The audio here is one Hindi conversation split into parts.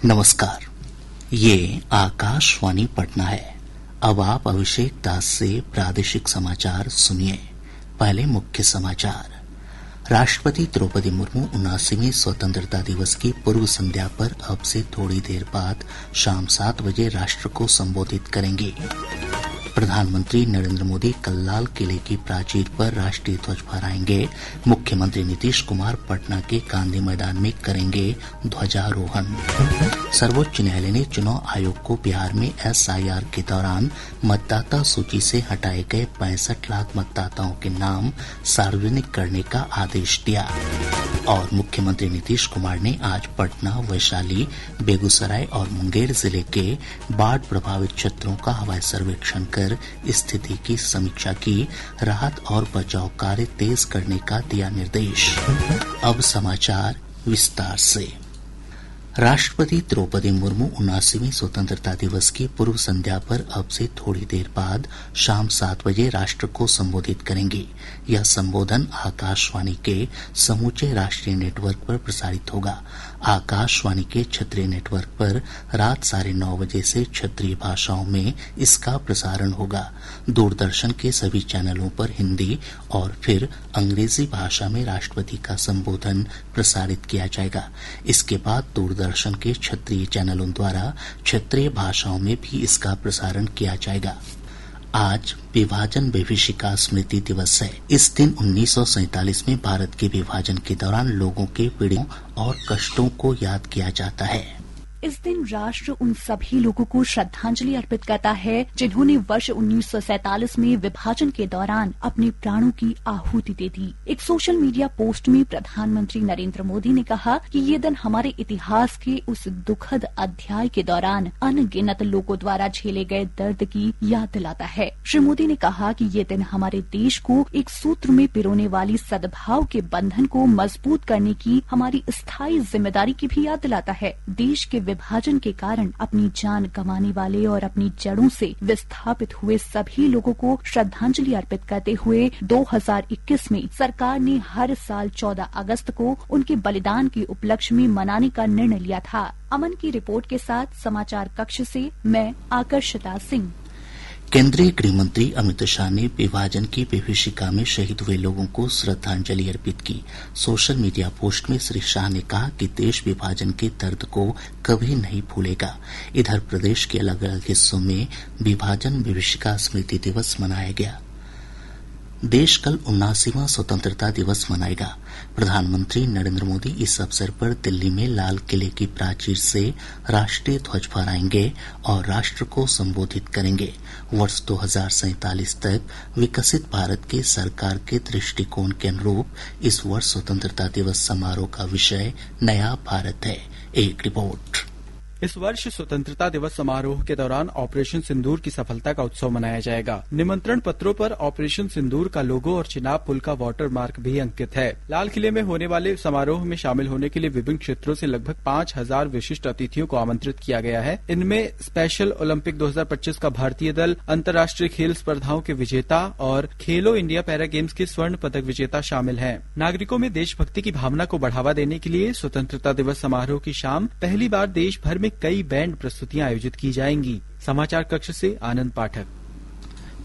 नमस्कार, ये आकाशवाणी पटना है। अब आप अभिषेक दास से प्रादेशिक समाचार सुनिए। पहले मुख्य समाचार। राष्ट्रपति द्रौपदी मुर्मू 79वें स्वतंत्रता दिवस की पूर्व संध्या पर अब से थोड़ी देर बाद शाम 7 बजे राष्ट्र को संबोधित करेंगे। प्रधानमंत्री नरेंद्र मोदी कल लाल किले की प्राचीर पर राष्ट्रीय ध्वज फहराएंगे। मुख्यमंत्री नीतीश कुमार पटना के गांधी मैदान में करेंगे ध्वजारोहण। सर्वोच्च न्यायालय ने चुनाव आयोग को बिहार में SIR के दौरान मतदाता सूची से हटाए गए 65 लाख मतदाताओं के नाम सार्वजनिक करने का आदेश दिया। और मुख्यमंत्री नीतीश कुमार ने आज पटना, वैशाली, बेगूसराय और मुंगेर जिले के बाढ़ प्रभावित क्षेत्रों का हवाई सर्वेक्षण कर स्थिति की समीक्षा की। राहत और बचाव कार्य तेज करने का दिया निर्देश। अब समाचार विस्तार से। राष्ट्रपति द्रौपदी मुर्मू 79वें स्वतंत्रता दिवस की पूर्व संध्या पर अब से थोड़ी देर बाद शाम 7 बजे राष्ट्र को संबोधित करेंगे। यह संबोधन आकाशवाणी के समूचे राष्ट्रीय नेटवर्क पर प्रसारित होगा। आकाशवाणी के क्षेत्रीय नेटवर्क पर रात 9:30 बजे से क्षेत्रीय भाषाओं में इसका प्रसारण होगा। दूरदर्शन के सभी चैनलों पर हिंदी और फिर अंग्रेजी भाषा में राष्ट्रपति का संबोधन प्रसारित किया जाएगा। इसके बाद दूरदर्शन के क्षेत्रीय चैनलों द्वारा क्षेत्रीय भाषाओं में भी इसका प्रसारण किया जाएगा। आज विभाजन विभीषिका स्मृति दिवस है। इस दिन 1947 में भारत के विभाजन के दौरान लोगों के पीड़ाओं और कष्टों को याद किया जाता है। इस दिन राष्ट्र उन सभी लोगों को श्रद्धांजलि अर्पित करता है जिन्होंने वर्ष 1947 में विभाजन के दौरान अपने प्राणों की आहुति दे दी। एक सोशल मीडिया पोस्ट में प्रधानमंत्री नरेंद्र मोदी ने कहा कि ये दिन हमारे इतिहास के उस दुखद अध्याय के दौरान अनगिनत लोगों द्वारा झेले गए दर्द की याद दिलाता है। श्री मोदी ने कहा कि ये दिन हमारे देश को एक सूत्र में पिरोने वाली सद्भाव के बंधन को मजबूत करने की हमारी स्थायी जिम्मेदारी की भी याद दिलाता है। देश के विभाजन के कारण अपनी जान गंवाने वाले और अपनी जड़ों से विस्थापित हुए सभी लोगों को श्रद्धांजलि अर्पित करते हुए 2021 में सरकार ने हर साल 14 अगस्त को उनके बलिदान के उपलक्ष्य में मनाने का निर्णय लिया था। अमन की रिपोर्ट के साथ समाचार कक्ष से मैं आकर्षिता सिंह। केंद्रीय गृह मंत्री अमित शाह ने विभाजन की विभीषिका में शहीद हुए लोगों को श्रद्धांजलि अर्पित की। सोशल मीडिया पोस्ट में श्री शाह ने कहा कि देश विभाजन के दर्द को कभी नहीं भूलेगा। इधर प्रदेश के अलग अलग हिस्सों में विभाजन विभीषिका स्मृति दिवस मनाया गया। देश कल 79वां स्वतंत्रता दिवस मनाएगा। प्रधानमंत्री नरेंद्र मोदी इस अवसर पर दिल्ली में लाल किले की प्राचीर से राष्ट्रीय ध्वज फहराएंगे और राष्ट्र को संबोधित करेंगे। वर्ष 2047 तक विकसित भारत के सरकार के दृष्टिकोण के अनुरूप इस वर्ष स्वतंत्रता दिवस समारोह का विषय नया भारत है। एक रिपोर्ट। इस वर्ष स्वतंत्रता दिवस समारोह के दौरान ऑपरेशन सिंदूर की सफलता का उत्सव मनाया जाएगा। निमंत्रण पत्रों पर ऑपरेशन सिंदूर का लोगो और चिनाब पुल का वाटर मार्क भी अंकित है। लाल किले में होने वाले समारोह में शामिल होने के लिए विभिन्न क्षेत्रों से लगभग 5000 विशिष्ट अतिथियों को आमंत्रित किया गया है। इनमें स्पेशल ओलंपिक 2025 का भारतीय दल, अंतर्राष्ट्रीय खेल स्पर्धाओं के विजेता और खेलो इंडिया पैरा गेम्स के स्वर्ण पदक विजेता शामिल हैं। नागरिकों में देशभक्ति की भावना को बढ़ावा देने के लिए स्वतंत्रता दिवस समारोह की शाम पहली बार देश भर में कई बैंड प्रस्तुतियां आयोजित की जाएंगी। समाचार कक्ष से आनंद पाठक।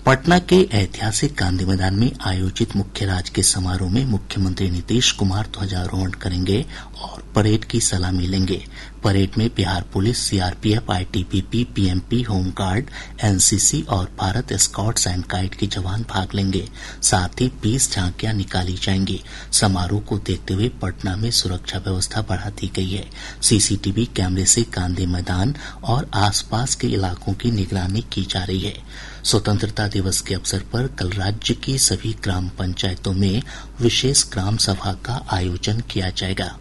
पटना के ऐतिहासिक गांधी मैदान में आयोजित मुख्य राजकीय समारोह में मुख्यमंत्री नीतीश कुमार ध्वजारोहण करेंगे और परेड की सलामी लेंगे। परेड में Bihar police, CRPF, ITBP, PMP, home guard, NCC और भारत स्काउट्स एंड गाइड के जवान भाग लेंगे। साथ ही 20 झांकियां निकाली जाएंगी। समारोह को देखते हुए पटना में सुरक्षा व्यवस्था बढ़ा दी गई है। CCTV कैमरे से गांधी मैदान और आसपास के इलाकों की निगरानी की जा रही है। स्वतंत्रता दिवस के अवसर पर कल राज्य की सभी ग्राम पंचायतों में विशेष ग्राम सभा का आयोजन किया जाएगा।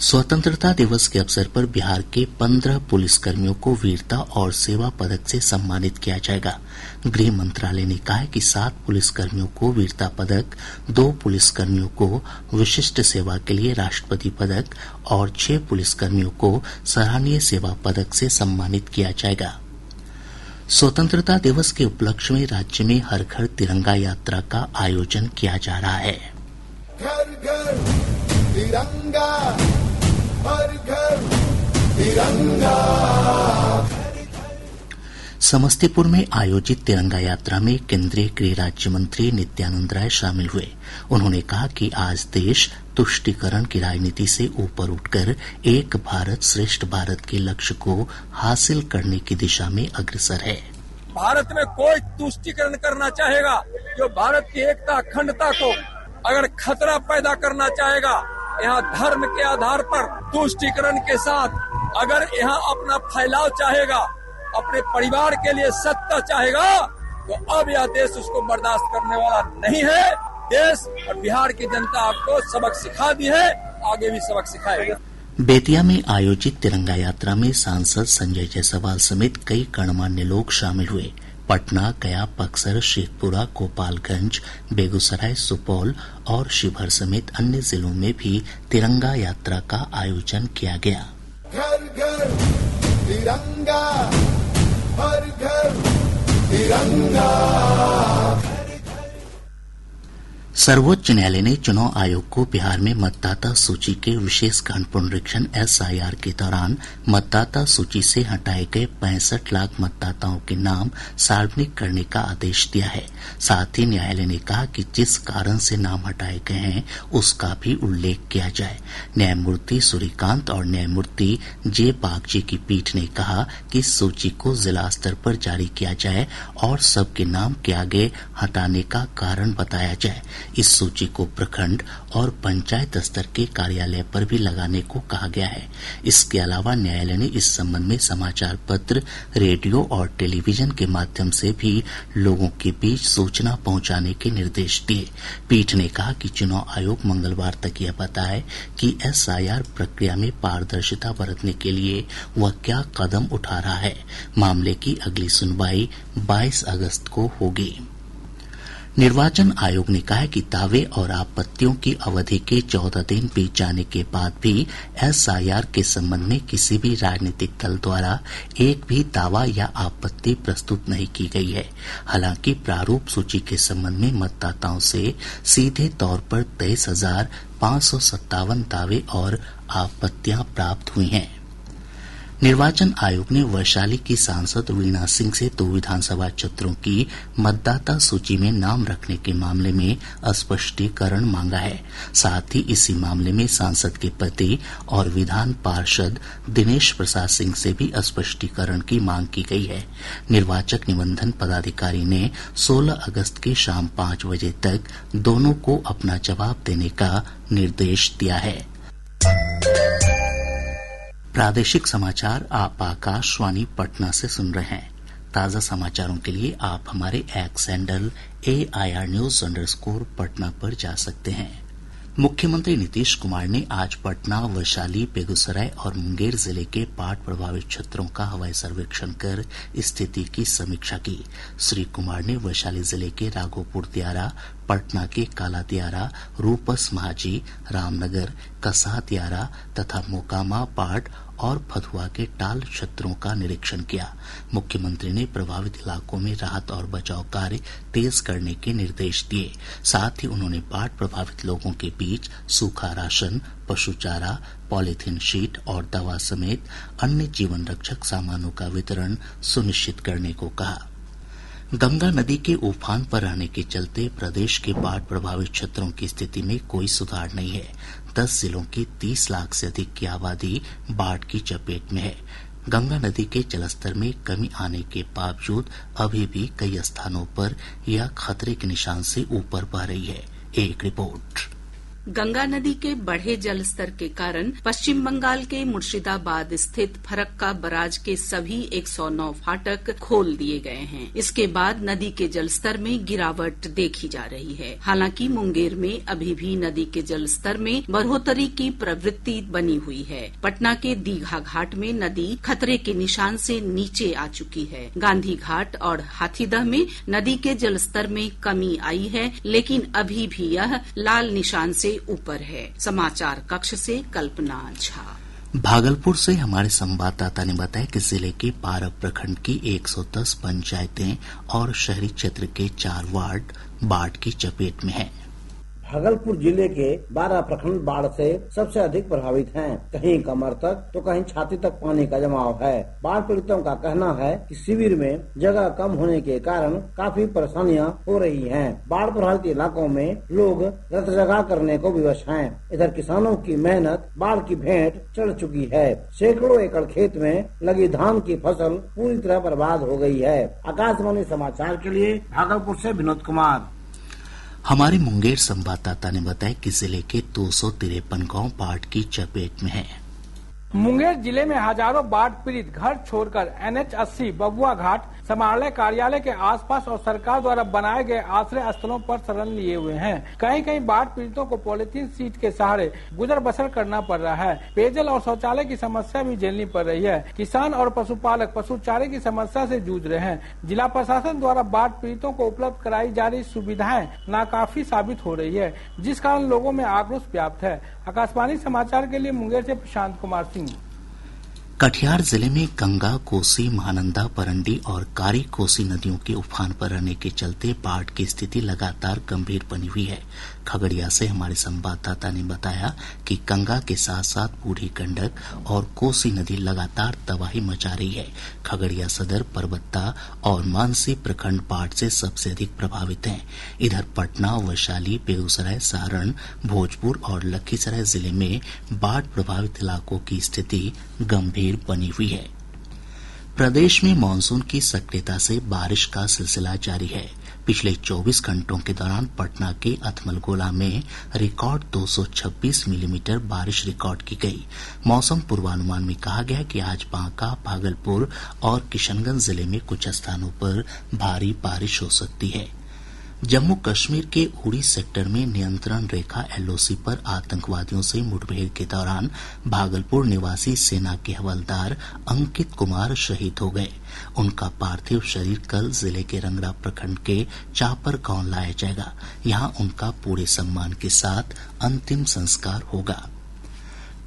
स्वतंत्रता दिवस के अवसर पर बिहार के 15 पुलिसकर्मियों को वीरता और सेवा पदक से सम्मानित किया जाएगा। गृह मंत्रालय ने कहा है कि 7 पुलिसकर्मियों को वीरता पदक, 2 पुलिसकर्मियों को विशिष्ट सेवा के लिए राष्ट्रपति पदक और 6 पुलिसकर्मियों को सराहनीय सेवा पदक से सम्मानित किया जाएगा। स्वतंत्रता दिवस के उपलक्ष्य में राज्य में हर घर तिरंगा यात्रा का आयोजन किया जा रहा है। घर घर तिरंगा, हर घर समस्तीपुर में आयोजित तिरंगा यात्रा में केंद्रीय गृह राज्य मंत्री नित्यानंद राय शामिल हुए। उन्होंने कहा कि आज देश तुष्टीकरण की राजनीति से ऊपर उठकर एक भारत श्रेष्ठ भारत के लक्ष्य को हासिल करने की दिशा में अग्रसर है। भारत में कोई तुष्टीकरण करना चाहेगा, जो भारत की एकता अखंडता को अगर खतरा पैदा करना चाहेगा, यहाँ धर्म के आधार पर तुष्टीकरण के साथ अगर यहाँ अपना फैलाव चाहेगा, अपने परिवार के लिए सत्ता चाहेगा, तो अब यह देश उसको बर्दाश्त करने वाला नहीं है। देश और बिहार की जनता आपको सबक सिखा दी है, आगे भी सबक सिखाएगा। बेतिया में आयोजित तिरंगा यात्रा में सांसद संजय जायसवाल समेत कई गणमान्य लोग शामिल हुए। पटना, गया, बक्सर, शेखपुरा, गोपालगंज, बेगूसराय, सुपौल और शिवहर समेत अन्य जिलों में भी तिरंगा यात्रा का आयोजन किया गया। घर घर तिरंगा, हर घर तिरंगा। सर्वोच्च न्यायालय ने चुनाव आयोग को बिहार में मतदाता सूची के विशेष गहन पुनरीक्षण SIR के दौरान मतदाता सूची से हटाए गए 65 लाख मतदाताओं के नाम सार्वजनिक करने का आदेश दिया है। साथ ही न्यायालय ने कहा कि जिस कारण से नाम हटाए गए हैं उसका भी उल्लेख किया जाए। न्यायमूर्ति सूर्यकांत और न्यायमूर्ति J बागची की पीठ ने कहा कि इस सूची को जिला स्तर पर जारी किया जाए और सबके नाम के आगे हटाने का कारण बताया जाए। इस सूची को प्रखंड और पंचायत स्तर के कार्यालय पर भी लगाने को कहा गया है। इसके अलावा न्यायालय ने इस संबंध में समाचार पत्र, रेडियो और टेलीविजन के माध्यम से भी लोगों के बीच सूचना पहुंचाने के निर्देश दिए। पीठ ने कहा कि चुनाव आयोग मंगलवार तक यह बताए कि SIR प्रक्रिया में पारदर्शिता बरतने के लिए वह क्या कदम उठा रहा है। मामले की अगली सुनवाई 22 अगस्त को होगी। निर्वाचन आयोग ने कहा है कि दावे और आपत्तियों की अवधि के 14 दिन बीत जाने के बाद भी SIR के संबंध में किसी भी राजनीतिक दल द्वारा एक भी दावा या आपत्ति प्रस्तुत नहीं की गई है। हालांकि प्रारूप सूची के संबंध में मतदाताओं से सीधे तौर पर 23,557 दावे और आपत्तियां प्राप्त हुई हैं। निर्वाचन आयोग ने वैशाली की सांसद वीणा सिंह से 2 विधानसभा क्षेत्रों की मतदाता सूची में नाम रखने के मामले में स्पष्टीकरण मांगा है। साथ ही इसी मामले में सांसद के पति और विधान पार्षद दिनेश प्रसाद सिंह से भी स्पष्टीकरण की मांग की गई है। निर्वाचक निबंधन पदाधिकारी ने 16 अगस्त की शाम 5 बजे तक दोनों को अपना जवाब देने का निर्देश दिया है। प्रादेशिक समाचार आप आकाशवाणी पटना से सुन रहे हैं। ताज़ा समाचारों के लिए आप हमारे x handle AIR News_ Patna पर जा सकते हैं। मुख्यमंत्री नीतीश कुमार ने आज पटना, वैशाली, बेगूसराय और मुंगेर जिले के बाढ़ प्रभावित क्षेत्रों का हवाई सर्वेक्षण कर स्थिति की समीक्षा की। श्री कुमार ने वैशाली जिले के राघोपुर दियारा, पटना के काला दियारा, रूपस महाजी, रामनगर, कसाह दियारा तथा मोकामा, पाट और फतुहा के टाल क्षेत्रों का निरीक्षण किया। मुख्यमंत्री ने प्रभावित इलाकों में राहत और बचाव कार्य तेज करने के निर्देश दिए। साथ ही उन्होंने बाढ़ प्रभावित लोगों के बीच सूखा राशन, पशु चारा, पॉलीथीन शीट और दवा समेत अन्य जीवन रक्षक सामानों का वितरण सुनिश्चित करने को कहा। गंगा नदी के उफान पर रहने के चलते प्रदेश के बाढ़ प्रभावित क्षेत्रों की स्थिति में कोई सुधार नहीं है। 10 जिलों की 30 लाख से अधिक की आबादी बाढ़ की चपेट में है। गंगा नदी के जलस्तर में कमी आने के बावजूद अभी भी कई स्थानों पर यह खतरे के निशान से ऊपर बह रही है। एक रिपोर्ट। गंगा नदी के बढ़े जल स्तर के कारण पश्चिम बंगाल के मुर्शिदाबाद स्थित फरक्का बराज के सभी 109 फाटक खोल दिए गए हैं। इसके बाद नदी के जलस्तर में गिरावट देखी जा रही है। हालांकि मुंगेर में अभी भी नदी के जलस्तर में बढ़ोतरी की प्रवृत्ति बनी हुई है। पटना के दीघा घाट में नदी खतरे के निशान से नीचे आ चुकी है। गांधी घाट और हाथीदह में नदी के जलस्तर में कमी आई है, लेकिन अभी भी यह लाल निशान से ऊपर है। समाचार कक्ष से कल्पना झा। भागलपुर से हमारे संवाददाता ने बताया कि जिले के 12 प्रखंड की 110 पंचायतें और शहरी क्षेत्र के 4 वार्ड बाढ़ की चपेट में हैं। भागलपुर जिले के 12 प्रखंड बाढ़ से सबसे अधिक प्रभावित हैं। कहीं कमर तक तो कहीं छाती तक पानी का जमाव है। बाढ़ पीड़ितों का कहना है कि शिविर में जगह कम होने के कारण काफी परेशानियां हो रही हैं। बाढ़ प्रभावित इलाकों में लोग रत जगह करने को विवश हैं। इधर किसानों की मेहनत बाढ़ की भेंट चढ़ चुकी है। सैकड़ों एकड़ खेत में लगी धान की फसल पूरी तरह बर्बाद हो गई है। आकाशवाणी समाचार के लिए भागलपुर से विनोद कुमार। हमारे मुंगेर संवाददाता ने बताया कि जिले के 253 गांव बाढ़ की चपेट में हैं। मुंगेर जिले में हजारों बाढ़ पीड़ित घर छोड़कर NH 80 बबुआ घाट समाहरणालय कार्यालय के आसपास और सरकार द्वारा बनाए गए आश्रय स्थलों पर शरण लिए हुए हैं। कहीं कहीं बाढ़ पीड़ितों को पॉलिथीन सीट के सहारे गुजर बसर करना पड़ रहा है। पेयजल और शौचालय की समस्या भी झेलनी पड़ रही है। किसान और पशुपालक पशु चारे की समस्या से जूझ रहे हैं। जिला प्रशासन द्वारा बाढ़ पीड़ितों को उपलब्ध कराई जा रही सुविधाएं नाकाफी साबित हो रही है, जिस कारण लोगों में आक्रोश व्याप्त है। आकाशवाणी समाचार के लिए मुंगेर से प्रशांत कुमार सिंह। कटिहार जिले में गंगा, कोसी, महानंदा, परंडी और कारी कोसी नदियों के उफान पर रहने के चलते बाढ़ की स्थिति लगातार गंभीर बनी हुई है। खगड़िया से हमारे संवाददाता ने बताया कि गंगा के साथ साथ बूढ़ी गंडक और कोसी नदी लगातार तबाही मचा रही है। खगड़िया सदर, परबत्ता और मानसी प्रखंड बाढ़ से सबसे अधिक प्रभावित हैं। इधर पटना, वैशाली, बेगूसराय, सारण, भोजपुर और लखीसराय जिले में बाढ़ प्रभावित इलाकों की स्थिति गंभीर बनी हुई है। प्रदेश में मानसून की सक्रियता से बारिश का सिलसिला जारी है। पिछले 24 घंटों के दौरान पटना के अथमलगोला में रिकॉर्ड 226 मिलीमीटर बारिश रिकॉर्ड की गई। मौसम पूर्वानुमान में कहा गया कि आज बांका, भागलपुर और किशनगंज जिले में कुछ स्थानों पर भारी बारिश हो सकती है। जम्मू कश्मीर के उड़ी सेक्टर में नियंत्रण रेखा LOC पर आतंकवादियों से मुठभेड़ के दौरान भागलपुर निवासी सेना के हवलदार अंकित कुमार शहीद हो गए। उनका पार्थिव शरीर कल जिले के रंगरा प्रखंड के चापर गांव लाया जाएगा। यहां उनका पूरे सम्मान के साथ अंतिम संस्कार होगा।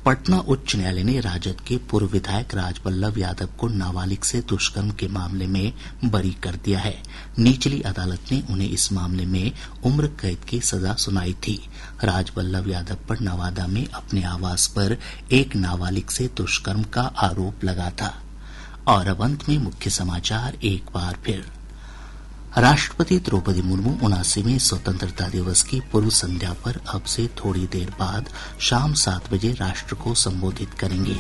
पटना उच्च न्यायालय ने राजद के पूर्व विधायक राजबल्लभ यादव को नाबालिग से दुष्कर्म के मामले में बरी कर दिया है। निचली अदालत ने उन्हें इस मामले में उम्र कैद की सजा सुनाई थी। राजबल्लभ यादव पर नवादा में अपने आवास पर एक नाबालिग से दुष्कर्म का आरोप लगा था। और अब अंत में मुख्य समाचार एक बार फिर। राष्ट्रपति द्रौपदी मुर्मू 79वें स्वतंत्रता दिवस की पूर्व संध्या पर अब से थोड़ी देर बाद शाम 7 बजे राष्ट्र को संबोधित करेंगे।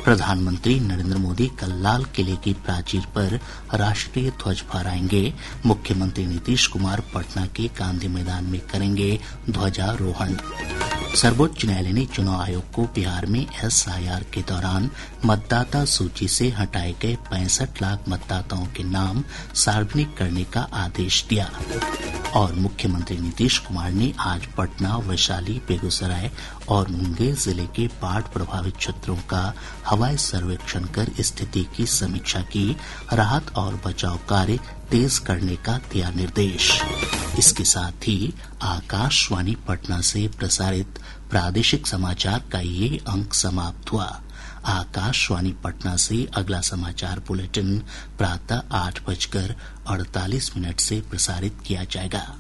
प्रधानमंत्री नरेंद्र मोदी कल लाल किले की प्राचीर पर राष्ट्रीय ध्वज फहराएंगे। मुख्यमंत्री नीतीश कुमार पटना के गांधी मैदान में करेंगे ध्वजारोहण। सर्वोच्च न्यायालय ने चुनाव आयोग को बिहार में SIR के दौरान मतदाता सूची से हटाए गए 65 लाख मतदाताओं के नाम सार्वजनिक करने का आदेश दिया। और मुख्यमंत्री नीतीश कुमार ने आज पटना, वैशाली, बेगूसराय और मुंगेर जिले के बाढ़ प्रभावित क्षेत्रों का हवाई सर्वेक्षण कर स्थिति की समीक्षा की। राहत और बचाव कार्य तेज करने का दिया निर्देश। इसके साथ ही आकाशवाणी पटना से प्रसारित प्रादेशिक समाचार का ये अंक समाप्त हुआ। आकाशवाणी पटना से अगला समाचार बुलेटिन प्रातः 8:48 से प्रसारित किया जाएगा।